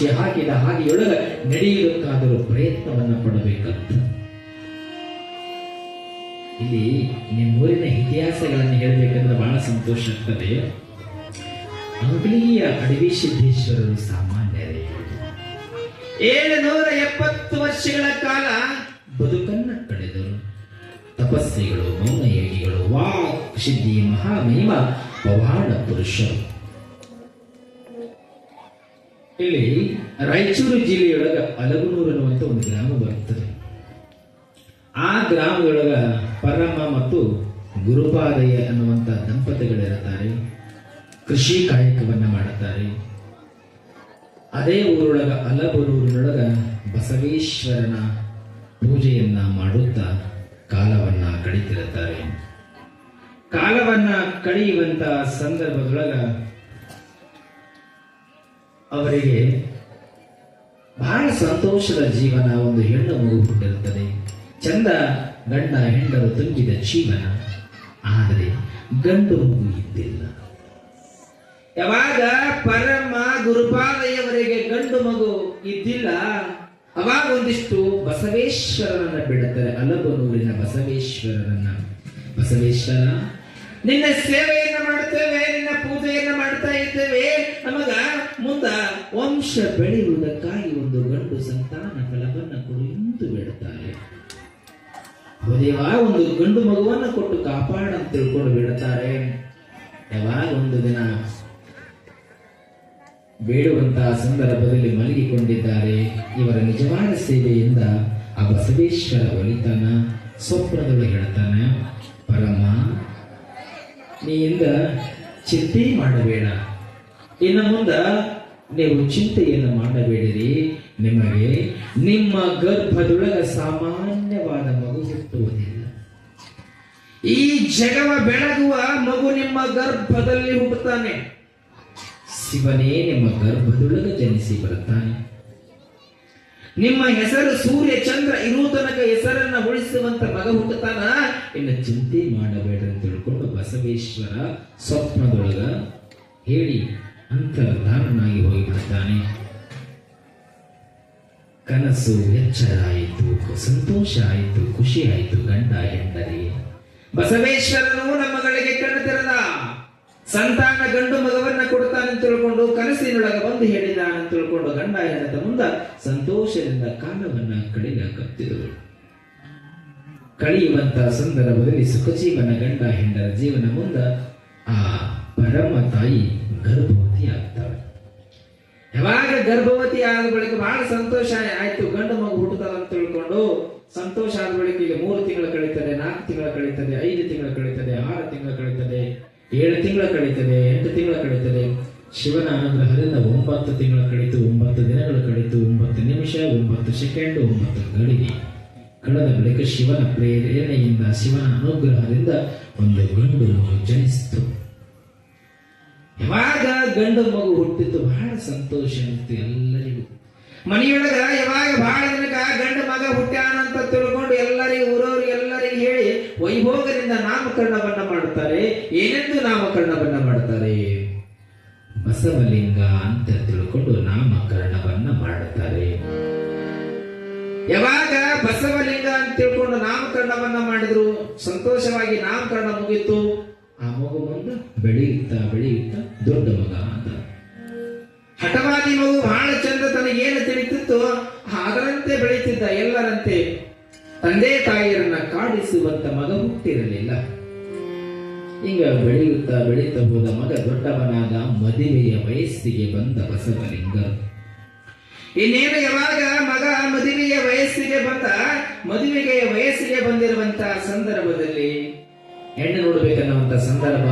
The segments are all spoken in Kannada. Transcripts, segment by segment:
ಹೆಜ್ಜೆ ಹಾಕಿದ ಹಾಗೆಯೊಳಗ ನಡೆಯುವುದಕ್ಕಾದರೂ ಪ್ರಯತ್ನವನ್ನ ಪಡಬೇಕಂತ. ಇಲ್ಲಿ ನಿಮ್ಮೂರಿನ ಇತಿಹಾಸಗಳನ್ನು ಹೇಳಬೇಕಂದ್ರೆ ಬಹಳ ಸಂತೋಷ ಆಗ್ತದೆ. ಅಂಗಲಿಯ ಅಡವಿ ಸಿದ್ದೇಶ್ವರರು ಸಾಮಾನ್ಯರೇ 770 ವರ್ಷಗಳ ಕಾಲ ಬದುಕನ್ನ ಕಳೆದರು. ತಪಸ್ಸಿಗಳು, ಮೌನ ಯೋಗಿಗಳು, ವಾಕ್ ಸಿದ್ಧಿ, ಮಹಾಮಹಿಮ ಪವಾಡ ಪುರುಷರು. ಇಲ್ಲಿ ರಾಯಚೂರು ಜಿಲ್ಲೆಯೊಳಗ ಅಲಗನೂರು ಅನ್ನುವಂತ ಒಂದು ಗ್ರಾಮ ಬರುತ್ತದೆ. ಆ ಗ್ರಾಮದೊಳಗ ಪರಮ ಮತ್ತು ಗುರುಪಾದಯ್ಯ ಅನ್ನುವಂತ ದಂಪತಿಗಳಿರುತ್ತಾರೆ. ಕೃಷಿ ಕಾಯಕವನ್ನ ಮಾಡುತ್ತಾರೆ. ಅದೇ ಊರೊಳಗ ಅಲಬನೂರಿನೊಳಗ ಬಸವೇಶ್ವರನ ಪೂಜೆಯನ್ನ ಮಾಡುತ್ತಾ ಕಾಲವನ್ನ ಕಳೀತಿರುತ್ತಾರೆ. ಕಾಲವನ್ನ ಕಳೆಯುವಂತ ಸಂದರ್ಭದೊಳಗ ಅವರಿಗೆ ಬಹಳ ಸಂತೋಷದ ಜೀವನ. ಒಂದು ಹೆಣ್ಣು ಮಗು ಹುಟ್ಟಿರುತ್ತದೆ. ಚಂದ ಗಂಡ ಹೆಂಡರು ತುಂಬಿದ ಜೀವನ. ಆದರೆ ಗಂಡು ಮಗು ಇದ್ದಿಲ್ಲ. ಯಾವಾಗ ಪರಮ ಗುರುಪಾದಯ್ಯವರಿಗೆ ಗಂಡು ಮಗು ಇದ್ದಿಲ್ಲ, ಅವಾಗ ಒಂದಿಷ್ಟು ಬಸವೇಶ್ವರರನ್ನ ಬಿಡುತ್ತಾರೆ. ಅಲಬನೂರಿನ ಬಸವೇಶ್ವರರನ್ನ. ಬಸವೇಶ್ವರ, ನಿನ್ನ ಸೇವೆಯನ್ನ ಮಾಡುತ್ತೇವೆ, ನಿನ್ನ ಪೂಜೆಯನ್ನ ಮಾಡ್ತಾ ಇದ್ದೇವೆ. ನಮಗ ಮುಂದ ವಂಶ ಬೆಳೆಯುವುದಕ್ಕಾಗಿ ಒಂದು ಗಂಡು ಸಂತಾನ ಫಲವನ್ನ ಕೊಡು ಎಂದು ಬೇಡುತ್ತಾರೆ. ದೇವ, ಒಂದು ಗಂಡು ಮಗುವನ್ನ ಕೊಟ್ಟು ಕಾಪಾಡ ಅಂತ ತಿಳ್ಕೊಂಡು ಬಿಡುತ್ತಾರೆ. ಯಾವಾಗ ಒಂದು ದಿನ ಬೇಡುವಂತಹ ಸಂದರ್ಭದಲ್ಲಿ ಮಲಗಿಕೊಂಡಿದ್ದಾರೆ. ಇವರ ನಿಜವಾದ ಸೇವೆಯಿಂದ ಆ ಬಸವೇಶ್ವರ ಒಲಿತಾನ. ಸ್ವಪ್ನದೊಳಗೆ ಹೇಳ್ತಾನ, ಪರಮ, ನೀಯಿಂದ ಚಿಂತೆ ಮಾಡಬೇಡ. ಇನ್ನು ಮುಂದ ನೀವು ಚಿಂತೆಯನ್ನು ಮಾಡಬೇಡಿರಿ. ನಿಮಗೆ ನಿಮ್ಮ ಗರ್ಭದೊಳಗ ಸಾಮಾನ್ಯವಾದ ಮಗು ಹುಟ್ಟುವುದಿಲ್ಲ. ಈ ಜಗವ ಬೆಳಗುವ ಮಗು ನಿಮ್ಮ ಗರ್ಭದಲ್ಲಿ ಹುಟ್ಟುತ್ತಾನೆ. ಶಿವನೇ ನಿಮ್ಮ ಗರ್ಭದೊಳಗ ಜನಿಸಿ ಬರುತ್ತಾನೆ. ನಿಮ್ಮ ಹೆಸರು ಸೂರ್ಯ ಚಂದ್ರ ಇರುವ ತನಕ ಹೆಸರನ್ನ ಉಳಿಸುವಂತ ಮಗ ಹುಟ್ಟುತ್ತಾನ. ಇನ್ನು ಚಿಂತೆ ಮಾಡಬೇಡ ಅಂತ ತಿಳ್ಕೊಂಡು ಬಸವೇಶ್ವರ ಸ್ವಪ್ನದೊಳಗ ಹೇಳಿ ಅಂತರ್ಧಾನನಾಗಿ ಹೋಗಿಬಿಡುತ್ತಾನೆ. ಕನಸು ಎಚ್ಚರ ಆಯಿತು, ಸಂತೋಷ ಆಯಿತು, ಖುಷಿ ಆಯಿತು. ಗಂಡ ಹೆಂಡರಿ ಬಸವೇಶ್ವರನು ನಮ್ಮಗಳಿಗೆ ಕಣ್ಣು ತೆರೆದ. ಸಂತಾನ ಗಂಡು ಮಗವನ್ನ ಕೊಡ್ತಾನೆ ತಿಳ್ಕೊಂಡು ಕನಸಿನೊಳಗ ಬಂದು ಹೇಳಿದಾನ ತಿಳ್ಕೊಂಡು ಗಂಡ ಹೆಂಡತ ಮುಂದ ಸಂತೋಷದಿಂದ ಕಾಲವನ್ನ ಕಳೆಯಕತ್ತಿದರು. ಕಳೆಯುವಂತ ಸಂದರ್ಭದಲ್ಲಿ ಸುಖ ಜೀವನ ಗಂಡ ಹೆಂಡರ ಜೀವನ ಮುಂದ ಆ ಪರಮ ತಾಯಿ ಗರ್ಭವತಿ ಆಗ್ತಾಳೆ. ಯಾವಾಗ ಗರ್ಭವತಿ ಆದ ಬಳಿಕ ಬಹಳ ಸಂತೋಷ ಆಯ್ತು, ಗಂಡು ಮಗು ಹುಟ್ಟುತ್ತಲ್ಲ ಅಂತ ತಿಳ್ಕೊಂಡು ಸಂತೋಷ ಆದ ಬಳಿಕ ಈಗ 3 ತಿಂಗಳು ಕಳೀತದೆ, 4 ತಿಂಗಳು ಕಳೀತದೆ, 5 ತಿಂಗಳು ಕಳೀತದೆ, 6 ತಿಂಗಳು ಕಳೀತದೆ, 7 ತಿಂಗಳ ಕಳೀತದೆ, 8 ತಿಂಗಳ ಕಳೀತದೆ. ಶಿವನ ಅನುಗ್ರಹದಿಂದ 9 ತಿಂಗಳ ಕಳೀತು, 9 ದಿನಗಳು ಕಳೀತು, 9 ನಿಮಿಷ, 9 ಸೆಕೆಂಡ್, 9 ಗಳಿಗೆ ಕಳೆದ ಬಳಿಕ ಶಿವನ ಪ್ರೇರಣೆಯಿಂದ, ಶಿವನ ಅನುಗ್ರಹದಿಂದ ಒಂದು ಗಂಡು ಮಗು ಜನಿಸಿತು. ಯಾವಾಗ ಗಂಡು ಮಗು ಹುಟ್ಟಿತು ಬಹಳ ಸಂತೋಷ ಅನಿಸ್ತು ಎಲ್ಲರಿಗೂ. ಮನೆಯೊಳಗ ಯಾವಾಗ ಬಹಳ ದಿನಕ ಗಂಡು ಮಗ ಹುಟ್ಟ್ಯಾನಂತ ತಿಳ್ಕೊಂಡು ಎಲ್ಲರಿಗೂ ಊರವ್ರಿಗೆ ಎಲ್ಲರಿಗೂ ಹೇಳಿ ವೈಭೋಗದಿಂದ ನಾಮಕರಣವನ್ನ ಮಾಡುತ್ತಾರೆ. ಏನೆಂದು ನಾಮಕರಣವನ್ನ ಮಾಡುತ್ತಾರೆ? ಬಸವಲಿಂಗ ಅಂತ ತಿಳ್ಕೊಂಡು ನಾಮಕರಣವನ್ನ ಮಾಡುತ್ತಾರೆ. ಯಾವಾಗ ಬಸವಲಿಂಗ ಅಂತ ತಿಳ್ಕೊಂಡು ನಾಮಕರಣವನ್ನ ಮಾಡಿದ್ರು, ಸಂತೋಷವಾಗಿ ನಾಮಕರಣ ಮುಗಿತು. ಆ ಮಗು ಮುಂದೆ ಬೆಳೆಯುತ್ತಾ ಬೆಳೆಯುತ್ತಾ ದೊಡ್ಡ ಮಗ ಆದ. ಹಠವಾದಿ ಮಗು ಬಹಳ ಚಂದ, ತನಗೇನು ತಿಳಿತಿತ್ತು ಅದರಂತೆ ಬೆಳೀತಿದ್ದ. ಎಲ್ಲರಂತೆ ತಂದೆ ತಾಯಿಯರನ್ನ ಕಾಡಿಸುವಂತ ಮಗ ಹುಟ್ಟಿರಲಿಲ್ಲ. ಈಗ ಬೆಳೆಯುತ್ತಾ ಬೆಳೀತಾ ಹೋದ ಮಗ ದೊಡ್ಡವನಾದ. ಮದುವೆಯ ವಯಸ್ಸಿಗೆ ಬಂದ ಬಸವಲಿಂಗ. ಇನ್ನೇನು ಯಾವಾಗ ಮಗ ಮದುವೆಯ ವಯಸ್ಸಿಗೆ ಬಂದ, ಮದುವೆಗೆ ವಯಸ್ಸಿಗೆ ಬಂದಿರುವಂತ ಸಂದರ್ಭದಲ್ಲಿ ಹೆಣ್ಣು ನೋಡ್ಬೇಕನ್ನುವಂತ ಸಂದರ್ಭ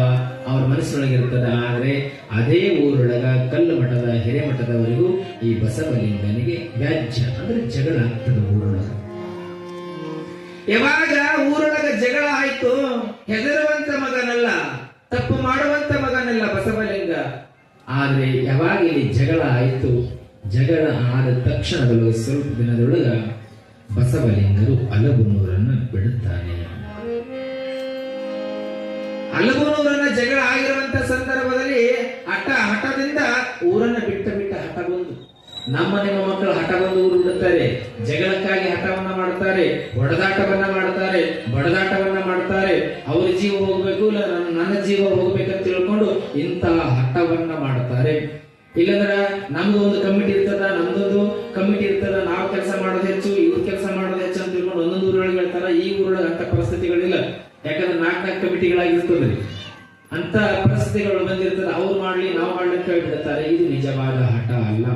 ಅವ್ರ ಮನಸ್ಸಿನೊಳಗಿರ್ತದೆ. ಆದ್ರೆ ಅದೇ ಊರೊಳಗ ಕಲ್ಲು ಮಠದ ಹಿರೇಮಠದವರೆಗೂ ಈ ಬಸವಲಿಂಗನಿಗೆ ವ್ಯಾಜ್ಯ ಅಂದ್ರೆ ಜಗಳ ಆಗ್ತದೆ ಊರೊಳಗ. ಯಾವಾಗ ಊರೊಳಗ ಜಗಳ ಆಯ್ತು, ಹೆದರುವಂತ ಮಗನಲ್ಲ, ತಪ್ಪು ಮಾಡುವಂತ ಮಗನಲ್ಲ ಬಸವಲಿಂಗ. ಆದ್ರೆ ಯಾವಾಗ ಇಲ್ಲಿ ಜಗಳ ಆಯ್ತು, ಜಗಳ ಆದ ತಕ್ಷಣದೊಳಗೆ ಸ್ವಲ್ಪ ದಿನದೊಳಗ ಬಸವಲಿಂಗರು ಅಲಬನೂರನ್ನ ಬಿಡುತ್ತಾನೆ. ಅಲಬನೂರನ್ನ ಜಗಳ ಆಗಿರುವಂತ ಸಂದರ್ಭದಲ್ಲಿ ಹಠದಿಂದ ಊರನ್ನ ಬಿಟ್ಟ ಹಠ ಬಂದು ನಿಮ್ಮ ಮಕ್ಕಳು ಹಠವನ್ನು ಬಿಡುತ್ತಾರೆ, ಜಗಳಕ್ಕಾಗಿ ಹಠವನ್ನ ಮಾಡ್ತಾರೆ, ಹೊಡೆದಾಟವನ್ನ ಮಾಡ್ತಾರೆ, ಬಡದಾಟವನ್ನ ಮಾಡ್ತಾರೆ. ಅವ್ರ ಜೀವ ಹೋಗ್ಬೇಕು ಇಲ್ಲ ನನ್ನ ಜೀವ ಹೋಗ್ಬೇಕಂತ ತಿಳ್ಕೊಂಡು ಇಂತಹ ಹಠವನ್ನ ಮಾಡ್ತಾರೆ. ಇಲ್ಲಂದ್ರ ನಮ್ದು ಒಂದು ಕಮಿಟಿ ಇರ್ತದ, ನಮ್ದೊಂದು ಕಮಿಟಿ ಇರ್ತದ, ನಾವು ಕೆಲಸ ಮಾಡೋದು ಹೆಚ್ಚು, ಇವ್ರ ಕೆಲಸ ಮಾಡೋದು ಹೆಚ್ಚು ಅಂತ ತಿಳ್ಕೊಂಡು ಒಂದೊಂದು ಊರೊಳಗೆ ಹೇಳ್ತಾರ. ಈ ಊರೊಳಗೆ ಅಂತ ಪರಿಸ್ಥಿತಿಗಳಿಲ್ಲ. ಯಾಕಂದ್ರೆ 4 ಕಮಿಟಿಗಳಾಗಿರ್ತದೆ, ಅಂತ ಪರಿಸ್ಥಿತಿಗಳು ಬಂದಿರ್ತದೆ. ಅವ್ರು ಮಾಡ್ಲಿ ನಾವು ಮಾಡ್ಲಿ ಅಂತ ಹೇಳ್ಬಿಡ್ತಾರೆ. ಇದು ನಿಜವಾದ ಹಠ ಅಲ್ಲ.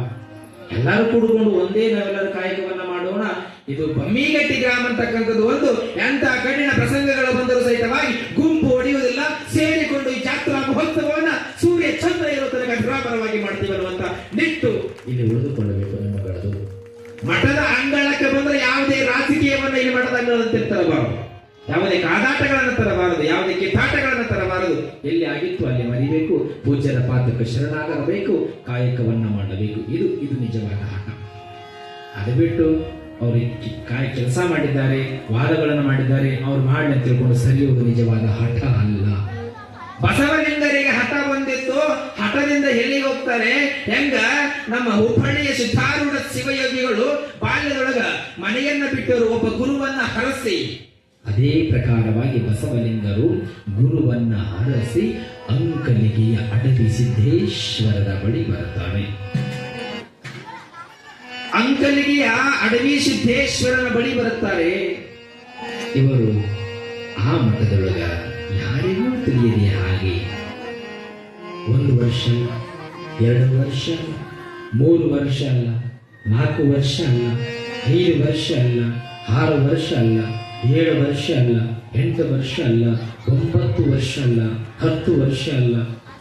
ಎಲ್ಲರೂ ಕೂಡಿಕೊಂಡು ಒಂದೇ ನಾವೆಲ್ಲರೂ ಕಾಯಕವನ್ನ ಮಾಡೋಣ. ಇದು ಬಮ್ಮಿಗಟ್ಟಿ ಗ್ರಾಮ ಅಂತಕ್ಕಂಥದ್ದು ಒಂದು ಎಂತ ಕಠಿಣ ಪ್ರಸಂಗಗಳು ಬಂದರೂ ಸಹಿತವಾಗಿ ಗುಂಪು ಹೊಡೆಯುವುದಿಲ್ಲ, ಸೇರಿಕೊಂಡು ಈ ಜಾತ್ರಾ ಮಹೋತ್ಸವವನ್ನ ಸೂರ್ಯ ಚಂದ್ರ ಇರೋ ತನಕ ದುರಾಪರವಾಗಿ ಮಾಡ್ತೀವಿ ಅನ್ನುವಂತ ನಿಟ್ಟು ಇಲ್ಲಿ ಉಳಿದುಕೊಳ್ಳಬೇಕು. ನಿಮ್ಮಗಳದು ಮಠದ ಅಂಗಳಕ್ಕೆ ಬಂದ್ರೆ ಯಾವುದೇ ರಾಜಕೀಯವನ್ನ ಇಲ್ಲಿ ಮಠದ ಅಂಗಳದಂತೆ ತರಬಾರದು, ಯಾವುದೇ ಕಾದಾಟಗಳನ್ನು ತರಬಾರದು, ಯಾವುದೇ ಕಿತ್ತಾಟಗಳನ್ನು ತರಬಾರದು. ಎಲ್ಲಿ ಆಗಿತ್ತು ಅಲ್ಲಿ ಮರಿಬೇಕು, ಪೂಜ್ಯರ ಪಾದಕ್ಕೆ ಶರಣಾಗಬೇಕು, ಕಾಯಕವನ್ನ ಮಾಡಬೇಕು. ಇದು ನಿಜವಾದ ಹಠ. ಅದು ಬಿಟ್ಟು ಅವರು ಕೆಲಸ ಮಾಡಿದ್ದಾರೆ, ವಾದಗಳನ್ನು ಮಾಡಿದ್ದಾರೆ, ಅವ್ರು ಮಾಡಿ ಅಂತ ತಿಳ್ಕೊಂಡು ಸರಿಯುವುದು ನಿಜವಾದ ಹಠ ಅಲ್ಲ. ಬಸವಲಿಂಗರಿಗೆ ಹಠ ಬಂದಿತ್ತು, ಹಠದಿಂದ ಎಲ್ಲಿಗೆ ಹೋಗ್ತಾರೆ? ಹೆಂಗ ನಮ್ಮ ಹುಬ್ಬಳ್ಳಿಯ ಸಿದ್ಧಾರೂಢ ಶಿವಯೋಗಿಗಳು ಬಾಲ್ಯದೊಳಗ ಮನೆಯನ್ನ ಬಿಟ್ಟವರು ಒಬ್ಬ ಗುರುವನ್ನ ಹರಸಿ, ಅದೇ ಪ್ರಕಾರವಾಗಿ ಬಸವಲಿಂಗರು ಗುರುವನ್ನ ಹರಸಿ ಅಂಕಲಿಗೆಯ ಅಡವಿ ಸಿದ್ದೇಶ್ವರರ ಬಳಿ ಬರ್ತಾರೆ. ಅಂಕಲಿಗೆಯ ಅಡವಿ ಸಿದ್ದೇಶ್ವರನ ಬಳಿ ಬರುತ್ತಾರೆ. ಇವರು ಆ ಮಠದೊಳಗ ಯಾರಿಗೂ ತಿಳಿಯದೆ ಹಾಗೆ 1 ವರ್ಷ, 2 ವರ್ಷ, 3 ವರ್ಷ ಅಲ್ಲ, 4 ವರ್ಷ ಅಲ್ಲ, 5 ವರ್ಷ ಅಲ್ಲ, 6 ವರ್ಷ ಅಲ್ಲ, 7 ವರ್ಷ ಅಲ್ಲ, 8 ವರ್ಷ ಅಲ್ಲ, 9 ವರ್ಷ ಅಲ್ಲ, 10 ವರ್ಷ ಅಲ್ಲ,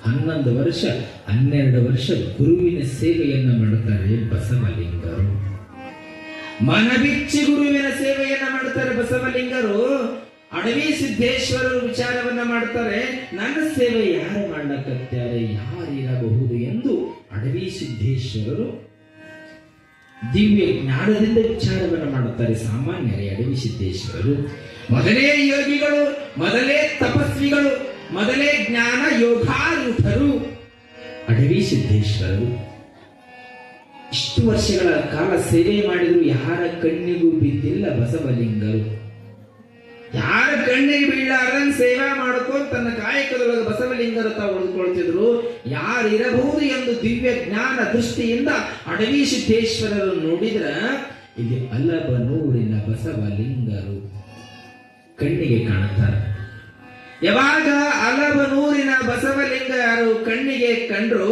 11 ವರ್ಷ, 12 ವರ್ಷ ಗುರುವಿನ ಸೇವೆಯನ್ನ ಮಾಡುತ್ತಾರೆ ಬಸವಲಿಂಗರು. ಮನಬಿಚ್ಚಿ ಗುರುವಿನ ಸೇವೆಯನ್ನ ಮಾಡುತ್ತಾರೆ ಬಸವಲಿಂಗರು. ಅಡವಿ ಸಿದ್ದೇಶ್ವರರು ವಿಚಾರವನ್ನ ಮಾಡ್ತಾರೆ. ನನ್ನ ಸೇವೆ ಯಾರು ಮಾಡಕತ್ತಾರೆ, ಯಾರಿರಬಹುದು ಎಂದು ಅಡವಿ ಸಿದ್ದೇಶ್ವರರು ದಿವ್ಯ ಜ್ಞಾನದಿಂದ ವಿಚಾರವನ್ನು ಮಾಡುತ್ತಾರೆ. ಸಾಮಾನ್ಯರೇ ಅಡವಿ ಸಿದ್ದೇಶ್ವರರು ಮೊದಲೇ ಯೋಗಿಗಳು, ಮೊದಲೇ ತಪಸ್ವಿಗಳು, ಮೊದಲೇ ಜ್ಞಾನ ಯೋಗಾರೂಢರು. ಅಡವಿ ಸಿದ್ದೇಶ್ವರರು ಇಷ್ಟು ವರ್ಷಗಳ ಕಾಲ ಸೇವೆ ಮಾಡಿದ್ರು ಯಾರ ಕಣ್ಣಿಗೂ ಬಿದ್ದಿಲ್ಲ ಬಸವಲಿಂಗರು. ಯಾರ ಕಣ್ಣಿಗೆ ಬೀಳಾರ್ದಂಗ್ ಸೇವಾ ಮಾಡ್ಕೊಂಡು ತನ್ನ ಕಾಯಕದೊಳಗೆ ಬಸವಲಿಂಗರು ತಾವು ಉಳಿದುಕೊಳ್ತಿದ್ರು. ಯಾರಿರಬಹುದು ಎಂದು ದಿವ್ಯ ಜ್ಞಾನ ದೃಷ್ಟಿಯಿಂದ ಅಡವಿ ಸಿದ್ದೇಶ್ವರರು ನೋಡಿದ್ರ ಇಲ್ಲಿ ಅಲಬನೂರಿನ ಬಸವಲಿಂಗರು ಕಣ್ಣಿಗೆ ಕಾಣುತ್ತಾರೆ. ಯಾವಾಗ ಅಲಬನೂರಿನ ಬಸವಲಿಂಗರು ಕಣ್ಣಿಗೆ ಕಂಡ್ರು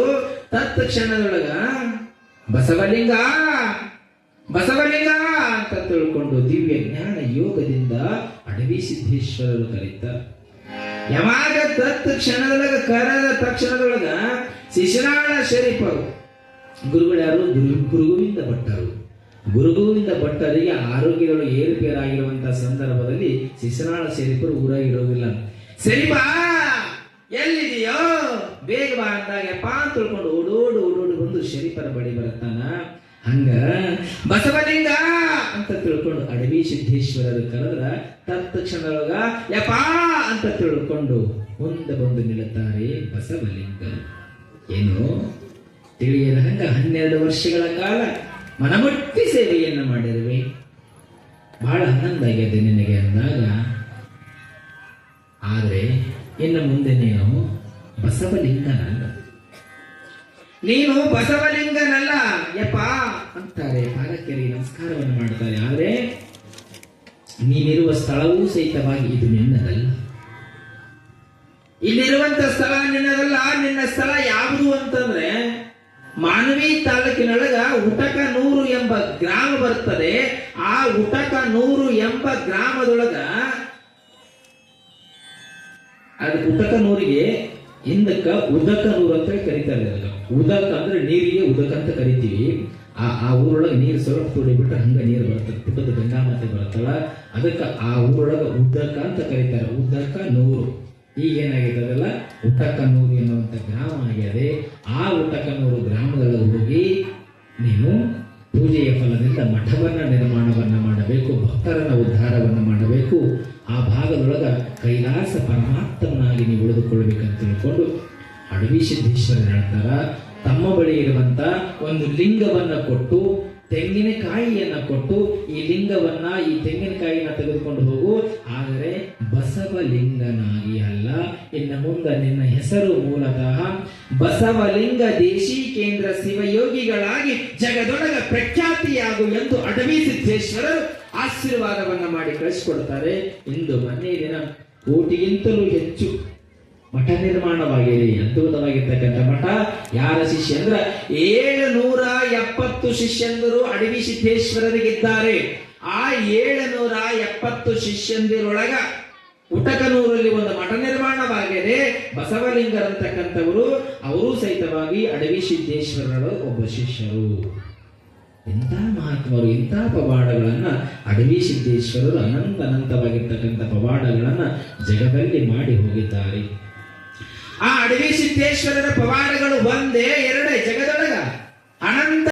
ತತ್ಕ್ಷಣದೊಳಗ ಬಸವಲಿಂಗ ಬಸವಲಿಂಗ ಅಂತ ತಿಳ್ಕೊಂಡು ದಿವ್ಯ ಜ್ಞಾನ ಯೋಗದಿಂದ ಅಡವಿ ಸಿದ್ದೇಶ್ವರರು ಕರೀತಾರೆ. ಯಾವಾಗ ತತ್ಕ್ಷಣದೊಳಗ ಕರೆದ ತಕ್ಷಣದೊಳಗ ಶಿಶುನಾಳ ಶರೀಫರು ಗುರುಗಳು ಯಾರು? ಗುರುಗೋವಿಂದ ಭಟ್ಟರು. ಗುರುಗೋವಿಂದ ಭಟ್ಟರಿಗೆ ಆರೋಗ್ಯಗಳು ಏರುಪೇರಾಗಿರುವಂತಹ ಸಂದರ್ಭದಲ್ಲಿ ಶಿಶುನಾಳ ಶರೀಫರು ಊರಾಗಿರೋದಿಲ್ಲ. ಶರೀಫ ಎಲ್ಲಿದೆಯೋ ಬೇಗ ಬಾ ಅಂದಾಗ ಪಾ ತಿಳ್ಕೊಂಡು ಓಡೋಡು ಬಂದು ಶರೀಫರ ಬಳಿ ಬರುತ್ತಾನ. ಹಂಗ ಬಸವಲಿಂಗ ಅಂತ ತಿಳ್ಕೊಂಡು ಅಡವಿ ಸಿದ್ದೇಶ್ವರರು ಕರೆದ್ರ ತತ್ಕ್ಷಣದೊಳಗ ಯಪಾ ಅಂತ ತಿಳ್ಕೊಂಡು ಮುಂದೆ ಬಂದು ನಿಲ್ಲುತ್ತಾರೆ ಬಸವಲಿಂಗರು. ಏನು ತಿಳಿಯದ ಹಂಗ 12 ವರ್ಷಗಳ ಕಾಲ ಮನಮುಟ್ಟಿ ಸೇವೆಯನ್ನು ಮಾಡಿರುವೆ, ಬಹಳ ಆನಂದ ಆಗಿದೆ ನಿನಗೆ ಅಂದಾಗ. ಆದ್ರೆ ಇನ್ನು ಮುಂದೆ ನೀನು ಬಸವಲಿಂಗನಲ್ಲ, ನೀನು ಬಸವಲಿಂಗನಲ್ಲ ಯಪ್ಪ ಅಂತಾರೆ. ಪಾಲಕರಿಗೆ ನಮಸ್ಕಾರವನ್ನು ಮಾಡ್ತಾರೆ. ಆದ್ರೆ ನೀನಿರುವ ಸ್ಥಳವೂ ಸಹಿತವಾಗಿ ಇದು ನಿನ್ನದಲ್ಲ. ಇಲ್ಲಿರುವಂತ ಸ್ಥಳ ನಿನ್ನದಲ್ಲ. ನಿನ್ನ ಸ್ಥಳ ಯಾವುದು ಅಂತಂದ್ರೆ ಮಾನವಿ ತಾಲೂಕಿನೊಳಗ ಉಟಕನೂರು ಎಂಬ ಗ್ರಾಮ ಬರ್ತದೆ. ಆ ಉಟಕನೂರು ಎಂಬ ಗ್ರಾಮದೊಳಗ ಅದು ಉಟಕನೂರಿಗೆ ಹಿಂದಕ್ಕ ಉದಕನೂರು ಅಂತ ಕರೀತಾರೆ. ಉದಕ ಅಂದ್ರೆ ನೀರಿಗೆ ಉದಕ ಅಂತ ಕರಿತೀವಿ. ಆ ಊರೊಳಗೆ ನೀರು ಸ್ವಲ್ಪ ತುಳಿಬಿಟ್ರೆ ಹಂಗ ನೀರು ಬರ್ತದೆ. ಪುಟ್ಟದ ಗಂಗಾ ಮಾತೆ ಬರುತ್ತಲ್ಲ, ಅದಕ್ಕೆ ಆ ಊರೊಳಗ ಉದಕ ಅಂತ ಕರೀತಾರೆ. ಉದಕನೂರು ಈಗೇನಾಗಿದ್ದದಲ್ಲ ಉಟಕನೂರು ಎನ್ನುವಂತ ಗ್ರಾಮ ಆಗಿದೆ. ಆ ಉಟಕನೂರು ಗ್ರಾಮದೊಳಗೆ ಹೋಗಿ ನೀನು ಪೂಜೆಯ ಫಲದಿಂದ ಮಠವನ್ನ ನಿರ್ಮಾಣವನ್ನ ಮಾಡಬೇಕು, ಭಕ್ತರನ್ನ ಉದ್ಧಾರವನ್ನ ಮಾಡಬೇಕು. ಆ ಭಾಗದೊಳಗ ಕೈಲಾಸ ಪರಮಾತ್ಮನಾಗಿ ನೀವು ಉಳಿದುಕೊಳ್ಬೇಕಂತ ತಿಳ್ಕೊಂಡು ಅಡವಿ ಸಿದ್ದೇಶ್ವರ ಹೇಳ್ತಾರ. ತಮ್ಮ ಬಳಿ ಇರುವಂತ ಒಂದು ಲಿಂಗವನ್ನ ಕೊಟ್ಟು, ತೆಂಗಿನಕಾಯಿಯನ್ನ ಕೊಟ್ಟು, ಈ ಲಿಂಗವನ್ನ, ಈ ತೆಂಗಿನಕಾಯಿನ ತೆಗೆದುಕೊಂಡು ಹೋಗು, ಆದರೆ ಬಸವಲಿಂಗನಾಗಿ ಅಲ್ಲ, ಇನ್ನು ಮುಂದೆ ನಿನ್ನ ಹೆಸರು ಮೂಲತಃ ಬಸವಲಿಂಗ ದೇಶೀಕೇಂದ್ರ ಶಿವಯೋಗಿಗಳಾಗಿ ಜಗದೊಳಗ ಪ್ರಖ್ಯಾತಿಯಾಗು ಎಂದು ಅಡವಿ ಸಿದ್ದೇಶ್ವರರು ಆಶೀರ್ವಾದವನ್ನ ಮಾಡಿ ಕಳಿಸಿಕೊಡ್ತಾರೆ. ಇಂದು ಮೊನ್ನೆ ದಿನ ಕೋಟಿಗಿಂತಲೂ ಹೆಚ್ಚು ಮಠ ನಿರ್ಮಾಣವಾಗಿದೆ. ಅದ್ಭುತವಾಗಿರ್ತಕ್ಕಂಥ ಮಠ. ಯಾರ ಶಿಷ್ಯ ಅಂದ್ರ 770 ಶಿಷ್ಯಂದರು ಅಡವಿ ಸಿದ್ದೇಶ್ವರರಿಗಿದ್ದಾರೆ. ಆ 770 ಶಿಷ್ಯಂದಿರೊಳಗ ಉಟಕನೂರಲ್ಲಿ ಒಂದು ಮಠ ನಿರ್ಮಾಣವಾಗಿದೆ. ಬಸವಲಿಂಗರಂತಕ್ಕಂಥವರು ಅವರು ಸಹಿತವಾಗಿ ಅಡವಿ ಸಿದ್ದೇಶ್ವರರ ಒಬ್ಬ ಶಿಷ್ಯರು. ಇಂಥ ಮಹಾತ್ಮರು, ಇಂಥ ಪವಾಡಗಳನ್ನ ಅಡವಿ ಸಿದ್ದೇಶ್ವರರು ಅನಂತವಾಗಿರ್ತಕ್ಕಂಥ ಪವಾಡಗಳನ್ನ ಜಗದಲ್ಲಿ ಮಾಡಿ ಹೋಗಿದ್ದಾರೆ. ಆ ಅಡವಿ ಸಿದ್ದೇಶ್ವರರ ಪವಾಡಗಳು ಒಂದೇ ಎರಡೇ, ಜಗದೊಳಗ ಅನಂತ